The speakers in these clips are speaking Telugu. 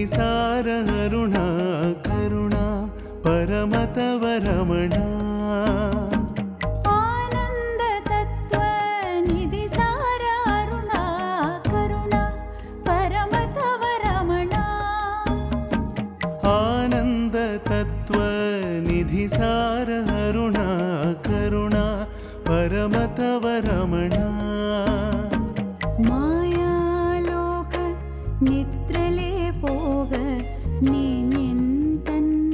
निधिसार अरुणा करुणा परमतव रमणा आनंद तत्व निधिसार अरुणा करुणा परमतव रमणा आनंद तत्व निधिसार अरुणा करुणा परमतव रमणा मायालोक निद्रले पोग नेन्यन्तन्न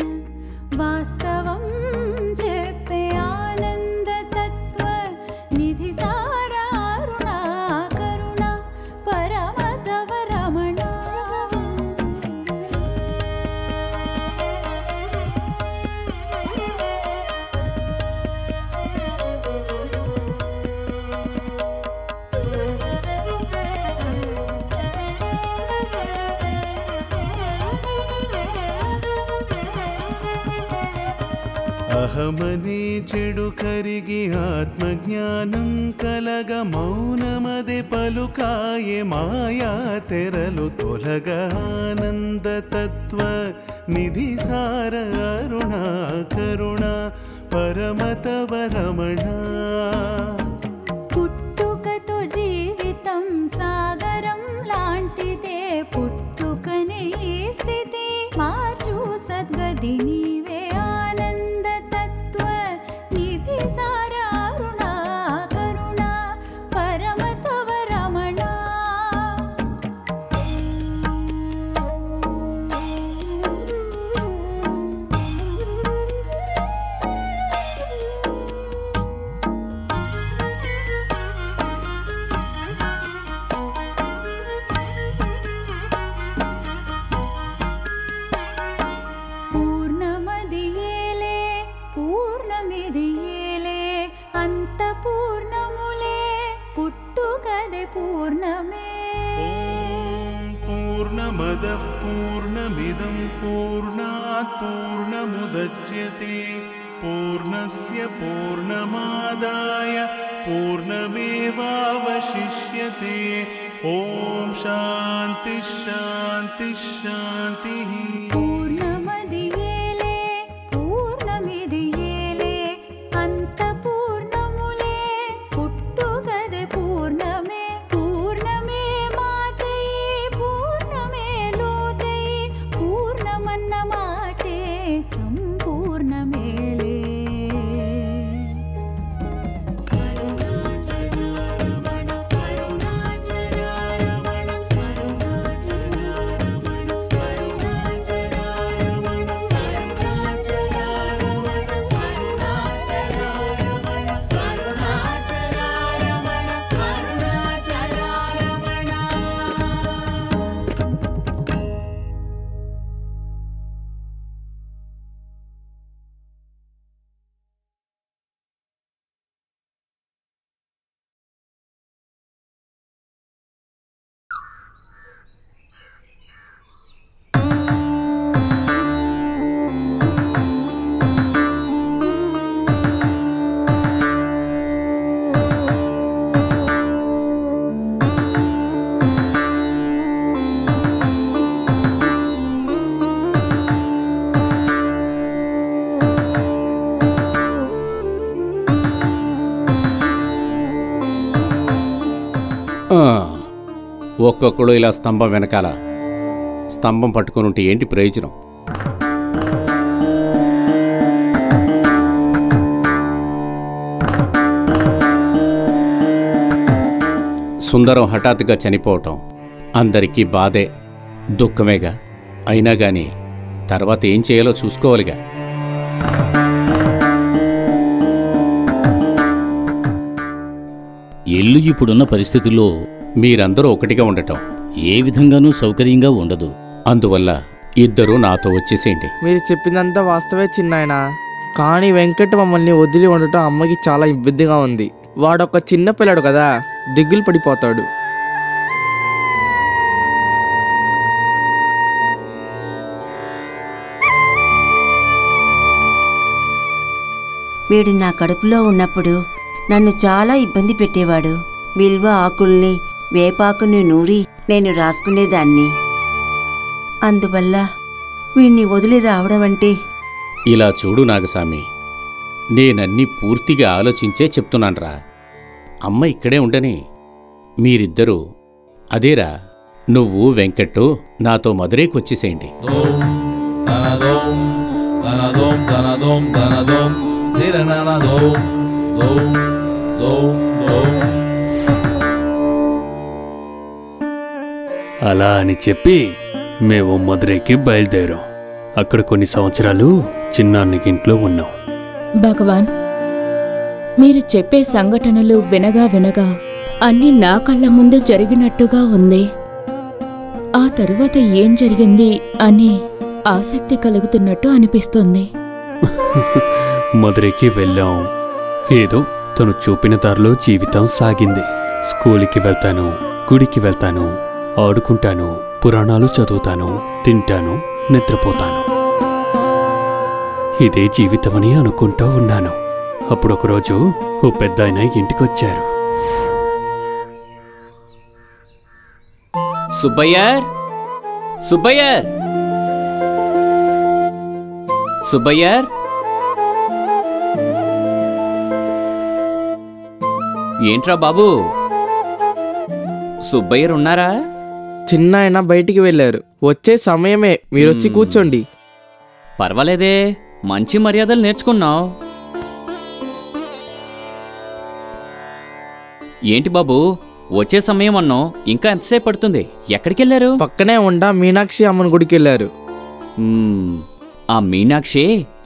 वास्तवं చెప్పే आनंद तत्व निधिसार अरुणा करुणा परमतव रमणा अहमने చెడు కరిగి ఆత్మజ్ఞానం కలగ మౌనమదే పలుకాయే మాయా తెరలు తొలగ ఆనంద తత్వ నిధిసార అరుణా కరుణా పరమతవ రమణా పుట్టుకతో జీవితం సాగరం లాంటిదే పుట్టుకనే ఈ స్థితి మార్చు సద్గతి నీవే ఆనంద తత్వ నిధిసార అరుణా కరుణా పరమతవ రమణా పూర్ణమదియేలే పూర్ణమిదియేలే అంత పూర్ణములే పుట్టుకదే పూర్ణమే ఓం పూర్ణమదః పూర్ణమిదం పూర్ణాత్ పూర్ణముదచ్యతే పూర్ణస్య పూర్ణమాదాయ పూర్ణమేవావశిష్యతే ఓం శాంతి శాంతి శాంతి పూర్ణమదియేలే పూర్ణమిదియేలే అంత పూర్ణములే పుట్టుకదే పూర్ణమే పూర్ణమే మాతై పూర్ణమే లోతై పూర్ణమన్న మాటే సంపూర్ణమేలే ఒక్కొక్కడు ఇలా స్తంభం వెనకాల స్తంభం పట్టుకుని ఉంటే ఏంటి ప్రయోజనం? సుందరం హఠాత్తుగా చనిపోవటం అందరికీ బాధే, దుఃఖమేగా. అయినా గాని తర్వాత ఏం చేయాలో చూసుకోవాలిగా. ఇల్లు ఇప్పుడున్న పరిస్థితుల్లో మీరందరూ ఒకటిగా ఉండటం ఏ విధంగానూ సౌకర్యంగా ఉండదు. అందువల్ల ఇద్దరూ నాతో వచ్చేసేయండి. మీరు చెప్పిందంతా వాస్తవే చిన్నాయన, కానీ వెంకట్ మమ్మల్ని వదిలి ఉండటం అమ్మకి చాలా ఇబ్బందిగా ఉంది. వాడొక చిన్న పిల్లాడు కదా, దిగులు పడిపోతాడు. వీడు నా కడుపులో ఉన్నప్పుడు నన్ను చాలా ఇబ్బంది పెట్టేవాడు. విల్వ ఆకుల్ని వేపాకుని నూరి నేను రాసుకునేదాన్ని. అందువల్ల వీణ్ణి వదిలి రావడం అంటే ఇలా చూడు నాగస్వామి, నేనన్నీ పూర్తిగా ఆలోచించే చెప్తున్నాన్రా. అమ్మ ఇక్కడే ఉండని. మీరిద్దరూ అదేరా, నువ్వు వెంకట్టు నాతో మదురైకి వచ్చేసేయండి. అలా అని చెప్పి మేము మదురైకి బయలుదేరాం. అక్కడ కొన్ని సంవత్సరాలు చిన్నాన్నకి ఇంట్లో ఉన్నాం. భగవాన్, మీరు చెప్పే సంఘటనలు వినగా వినగా అన్నీ నా కళ్ళ ముందు జరిగినట్టుగా ఉంది. ఆ తరువాత ఏం జరిగింది అని ఆసక్తి కలుగుతున్నట్టు అనిపిస్తుంది. మదురైకి వెళ్ళాం. ఏదో తను చూపిన దారిలో జీవితం సాగింది. స్కూలుకి వెళ్తాను, గుడికి వెళ్తాను, ఆడుకుంటాను, పురాణాలు చదువుతాను, తింటాను, నిద్రపోతాను. ఇదే జీవితమని అనుకుంటూ ఉన్నాను. అప్పుడొకరోజు ఓ పెద్దాయన ఇంటికొచ్చారు. సుబ్బయ్యర్, సుబ్బయ్యర్, సుబ్బయ్యర్, ఏంట్రా బాబు, సుబ్బయ్యర్ ఉన్నారా? చిన్నాయన బయటికి వెళ్ళారు. వచ్చే సమయమే, మీరొచ్చి కూర్చోండి. పర్వాలేదే, మంచి మర్యాదలు నేర్చుకున్నావు. ఏంటి బాబు, వచ్చే సమయం అన్నావు, ఇంకా ఎంతసేపు పడుతుంది? ఎక్కడికెళ్ళారు? పక్కనే ఉండా మీనాక్షి అమ్మని గుడికి వెళ్ళారు. ఆ మీనాక్షి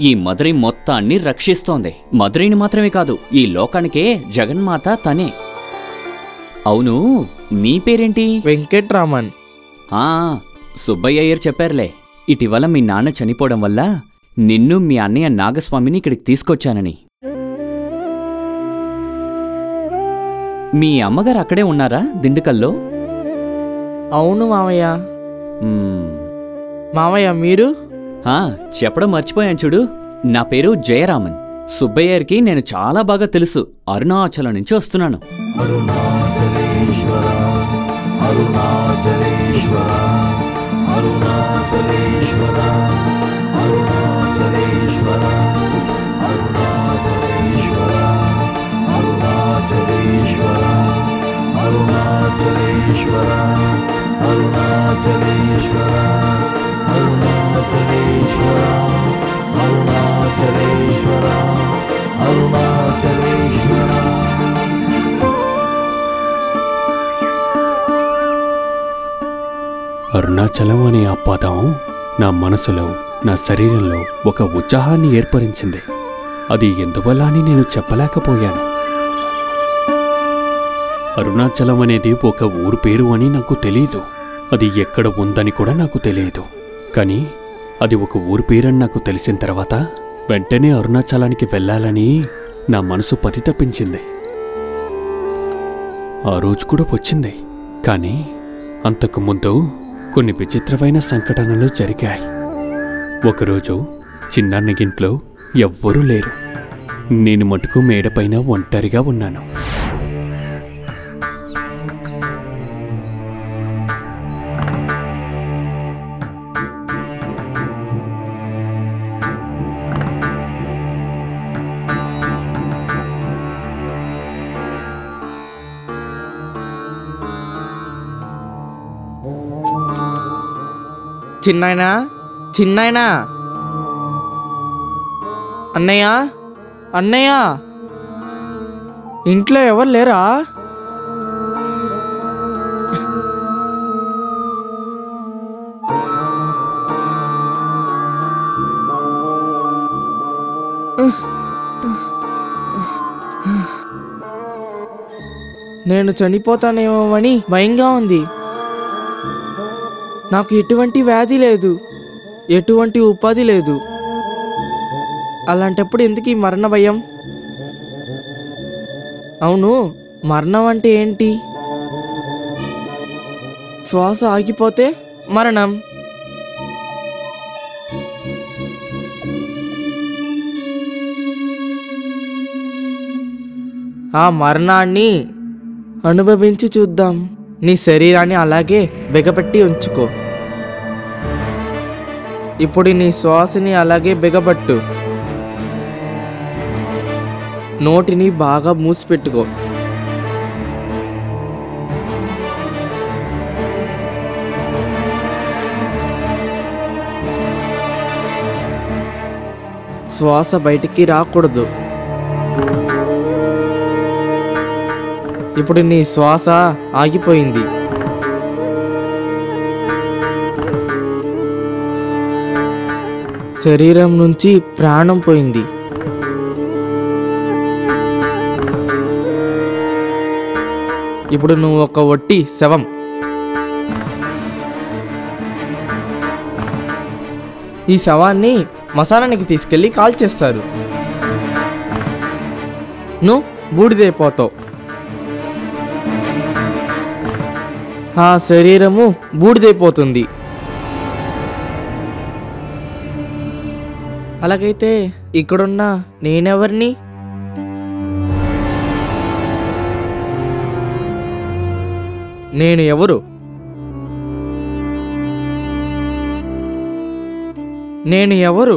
ఈ మదురై మొత్తాన్ని రక్షిస్తోంది. మదురైని మాత్రమే కాదు, ఈ లోకానికే జగన్మాత తనే. అవును, నీ పేరేంటి? వెంకట్రామన్. సుబ్బయ్య అయ్యర్ చెప్పారులే, ఇటీవల మీ నాన్న చనిపోవడం వల్ల నిన్ను మీ అన్నయ్య నాగస్వామిని ఇక్కడికి తీసుకొచ్చానని. మీ అమ్మగారు అక్కడే ఉన్నారా, దిండుకల్లో? అవును మావయ్య. మావయ్య మీరు? చెప్పడం మర్చిపోయాను చూడు, నా పేరు జయరామన్. సుబ్బయ్యకి నేను చాలా బాగా తెలుసు. అరుణాచలం నుంచి వస్తున్నాను. అరుణాచలం అనే ఆ పదం నా మనసులో, నా శరీరంలో ఒక ఉత్సాహాన్ని ఏర్పరించింది. అది ఎందువల్ల అని నేను చెప్పలేకపోయాను. అరుణాచలం అనేది ఒక ఊరు పేరు అని నాకు తెలియదు. అది ఎక్కడ ఉందని కూడా నాకు తెలియదు. కానీ అది ఒక ఊరు పేరని నాకు తెలిసిన తర్వాత వెంటనే అరుణాచలానికి వెళ్ళాలని నా మనసు పతి తప్పించింది. ఆ రోజు కూడా వచ్చింది. కానీ అంతకుముందు కొన్ని విచిత్రమైన సంఘటనలు జరిగాయి. ఒకరోజు చిన్నాన్నగింట్లో ఎవ్వరూ లేరు. నేను మటుకు మేడపైన ఒంటరిగా ఉన్నాను. చిన్నాయనా, చిన్నాయనా, అన్నయ్య, అన్నయ్య, ఇంట్లో ఎవరు లేరా? నేను చనిపోతానేమో అని భయంగా ఉంది. నాకు ఎటువంటి వ్యాధి లేదు, ఎటువంటి ఉపాధి లేదు. అలాంటప్పుడు ఎందుకు ఈ మరణ భయం? అవును, మరణం అంటే ఏంటి? శ్వాస ఆగిపోతే మరణం. ఆ మరణాన్ని అనుభవించి చూద్దాం. నీ శరీరాన్ని అలాగే బిగపెట్టి ఉంచుకో. ఇప్పుడు నీ శ్వాసని అలాగే బిగబట్టు. నోటిని బాగా మూసిపెట్టుకో. శ్వాస బయటికి రాకూడదు. ఇప్పుడు నీ శ్వాస ఆగిపోయింది. శరీరం నుంచి ప్రాణం పోయింది. ఇప్పుడు నువ్వు ఒక ఒట్టి శవం. ఈ శవాన్ని మసాలానికి తీసుకెళ్ళి కాల్చేస్తారు. నువ్వు బూడిదైపోతావు. ఆ శరీరము బూడిదైపోతుంది. అలాగైతే ఇక్కడున్న నేనెవరిని? నేను ఎవరు? నేను ఎవరు?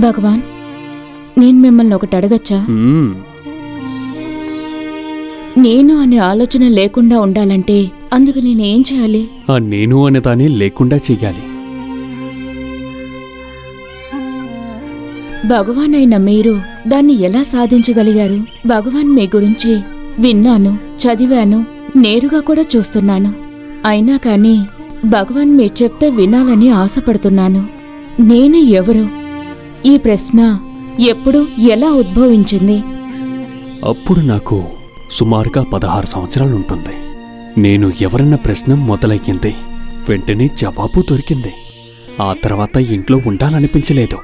భగవాన్, నేను మిమ్మల్ని ఒకటి అడగచ్చా? నేను అనే ఆలోచన లేకుండా ఉండాలంటే అందుకు నేనేం చేయాలి? ఆ నేను అనే దాన్ని లేకుండా చెయ్యాలి. భగవాన్ అయిన మీరు దాన్ని ఎలా సాధించగలిగారు? భగవాన్ మీ గురించి విన్నాను, చదివాను, నేరుగా కూడా చూస్తున్నాను. అయినా కానీ భగవాన్ మీరు చెప్తే వినాలని ఆశపడుతున్నాను. నేను ఎవరు? ఈ ప్రశ్న ఎప్పుడు ఎలా ఉద్భవించింది? అప్పుడు నాకు సుమారుగా 16 సంవత్సరాలుంటుంది. నేను ఎవరన్న ప్రశ్న మొదలయ్యింది. వెంటనే జవాబు దొరికింది. ఆ తర్వాత ఇంట్లో ఉండాలనిపించలేదు.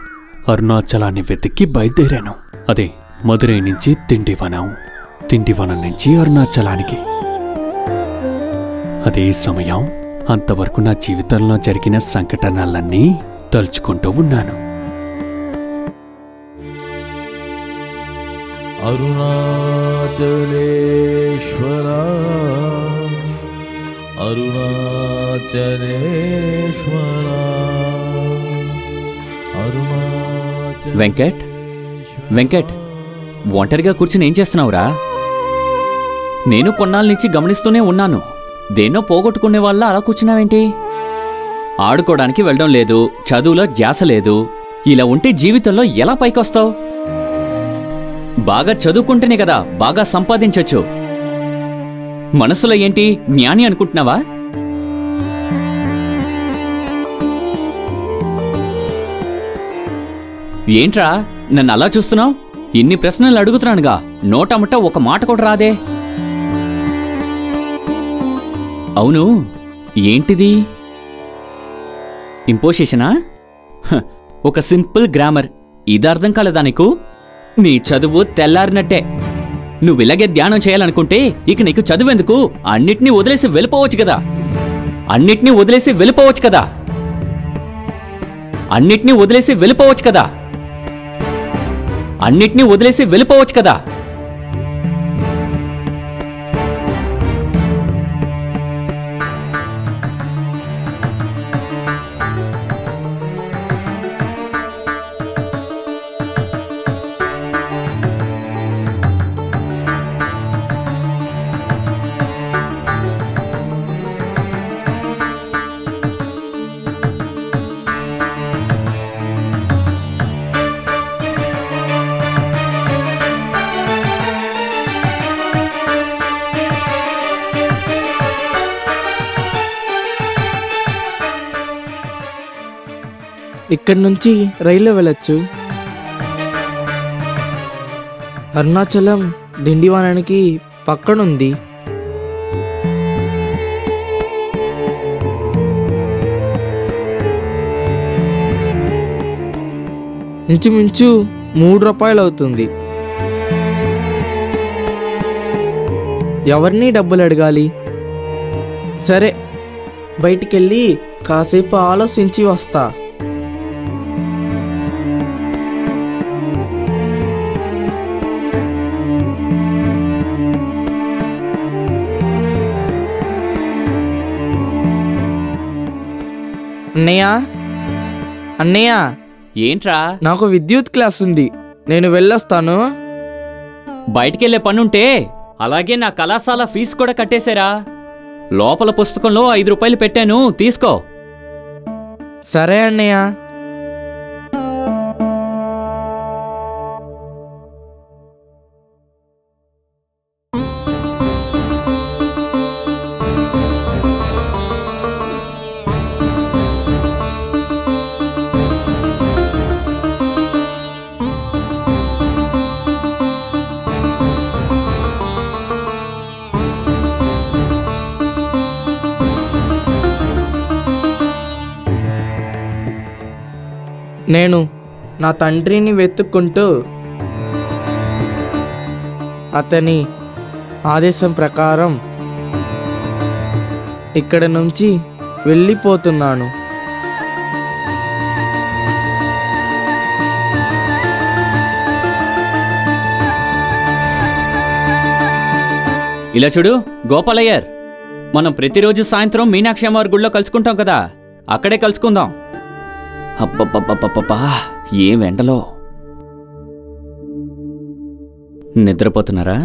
అరుణాచలాన్ని వెతికి బయలుదేరాను. అదే మదురై నుంచి తిండివనం, తిండివనం నుంచి అరుణాచలానికి. అదే సమయం అంతవరకు నా జీవితంలో జరిగిన సంఘటనలన్నీ తలుచుకుంటూ ఉన్నాను. అరుణాచలేశ్వరా, అరుణాచలేశ్వరా, వెంకట్, వెంకట్, ఒంటరిగా కూర్చుని ఏం చేస్తున్నావురా? నేను కొన్నాళ్ళ నుంచి గమనిస్తూనే ఉన్నాను. దేన్నో పోగొట్టుకునే వాళ్ళ అలా కూర్చున్నావేంటి? ఆడుకోవడానికి వెళ్ళడం లేదు, చదువులో ధ్యాస లేదు. ఇలా ఉంటే జీవితంలో ఎలా పైకొస్తావు? బాగా చదువుకుంటేనే కదా బాగా సంపాదించొచ్చు. మనసులో ఏంటి, జ్ఞాని అనుకుంటున్నావా? ఏంట్రా నన్ను అలా చూస్తున్నావు? ఇన్ని ప్రశ్నలు అడుగుతున్నానుగా, నోటముట ఒక మాట కూడా రాదే. అవును, ఏంటిది? ఇంపోజిషనా? ఒక సింపుల్ గ్రామర్. ఇది అర్థం కాలేదా నీకు? నీ చదువు తెల్లారినట్టే. నువ్విలాగే ధ్యానం చేయాలనుకుంటే ఇక నీకు చదువెందుకు? అన్నిటినీ వదిలేసి వెళ్ళిపోవచ్చు కదా. అన్నిటినీ వదిలేసి వెళ్ళిపోవచ్చు కదా. అన్నిటినీ వదిలేసి వెళ్ళిపోవచ్చు కదా. అన్నిటినీ వదిలేసి వెళ్ళిపోవచ్చు కదా. ఇక్కడి నుంచి రైల్లో వెళ్ళొచ్చు. అరుణాచలం దిండివానానికి పక్కనుంది. ఇంచుమించు 3 రూపాయలు అవుతుంది. ఎవరిని డబ్బులు అడగాలి? సరే, బయటికెళ్ళి కాసేపు ఆలోచించి వస్తా. అన్నయ్య అన్నయ్య, ఏంట్రా? నాకు విద్యుత్ క్లాస్ ఉంది, నేను వెళ్ళొస్తాను. బయటికెళ్లే పనుంటే అలాగే నా కళాశాల ఫీజు కూడా కట్టేశారా. లోపల పుస్తకంలో 5 రూపాయలు పెట్టాను, తీసుకో. సరే అన్నయ్య. నేను నా తండ్రిని వెతుక్కుంటూ అతని ఆదేశం ప్రకారం ఇక్కడ నుంచి వెళ్ళిపోతున్నాను. ఇలా చూడు గోపాలయ్యర్, మనం ప్రతిరోజు సాయంత్రం మీనాక్షి అమ్మవారి గుళ్ళో కలుసుకుంటాం కదా, అక్కడే కలుసుకుందాం. అబ్బబ్బబ్బబ్బబ్బా, ఏం ఎండలో. నిద్రపోతున్నారా?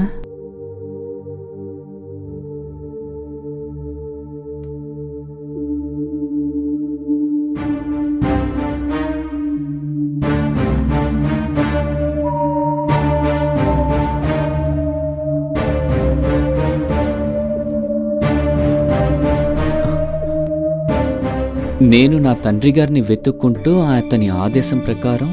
నేను నా తండ్రి గారిని వెతుక్కుంటూ అతని ఆదేశం ప్రకారం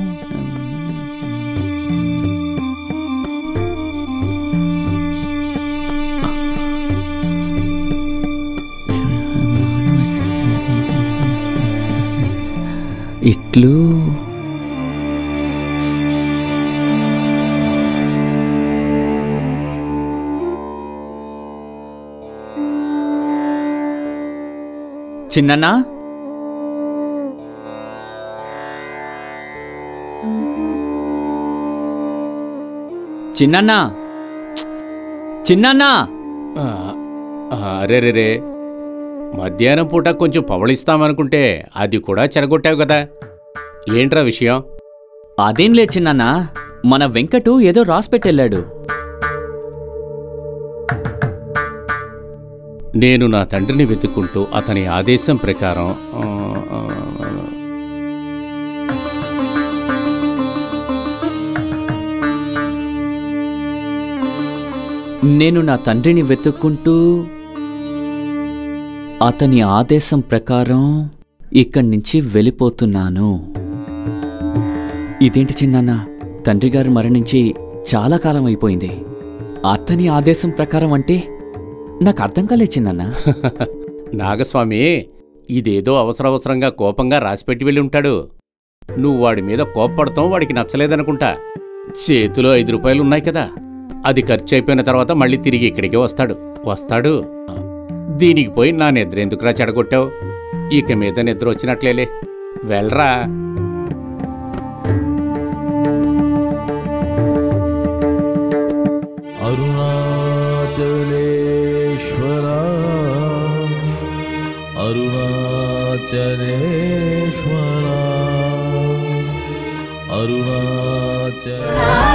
ఇట్లు చిన్నన్నా, చిన్నన్నా, చిన్నన్నా. అరే రే, మధ్యాహ్నం పూట కొంచెం పవళిస్తామనుకుంటే అది కూడా చెడగొట్టావు కదా, ఏంట్రా విషయం? అదేం లేదు చిన్నన్నా, మన వెంకటు ఏదో రాసిపెట్టెళ్ళాడు. నేను నా తండ్రిని వెతుక్కుంటూ అతని ఆదేశం ప్రకారం నేను నా తండ్రిని వెతుక్కుంటూ అతని ఆదేశం ప్రకారం ఇక్కడి నుంచి వెళ్ళిపోతున్నాను. ఇదేంటి చిన్నాన్న, తండ్రి గారు మరణించి చాలా కాలం అయిపోయింది, అతని ఆదేశం ప్రకారం అంటే నాకు అర్థం కాలే చిన్నాన్న. నాగస్వామి ఇదేదో అవసరవసరంగా కోపంగా రాసిపెట్టి వెళ్ళి ఉంటాడు. నువ్వు వాడి మీద కోప్పడతాం వాడికి నచ్చలేదనుకుంటా. చేతిలో 5 రూపాయలు ఉన్నాయి కదా, అది ఖర్చు అయిపోయిన తర్వాత మళ్ళీ తిరిగి ఇక్కడికే వస్తాడు. దీనికి పోయి నా నిద్ర ఎందుకురా చెడగొట్టావు? ఇక మీద నిద్ర వచ్చినట్లేలే, వెళ్ళరా. అరుణాచలేశ్వరా అరుణాచలేశ్వరా అరుణాచల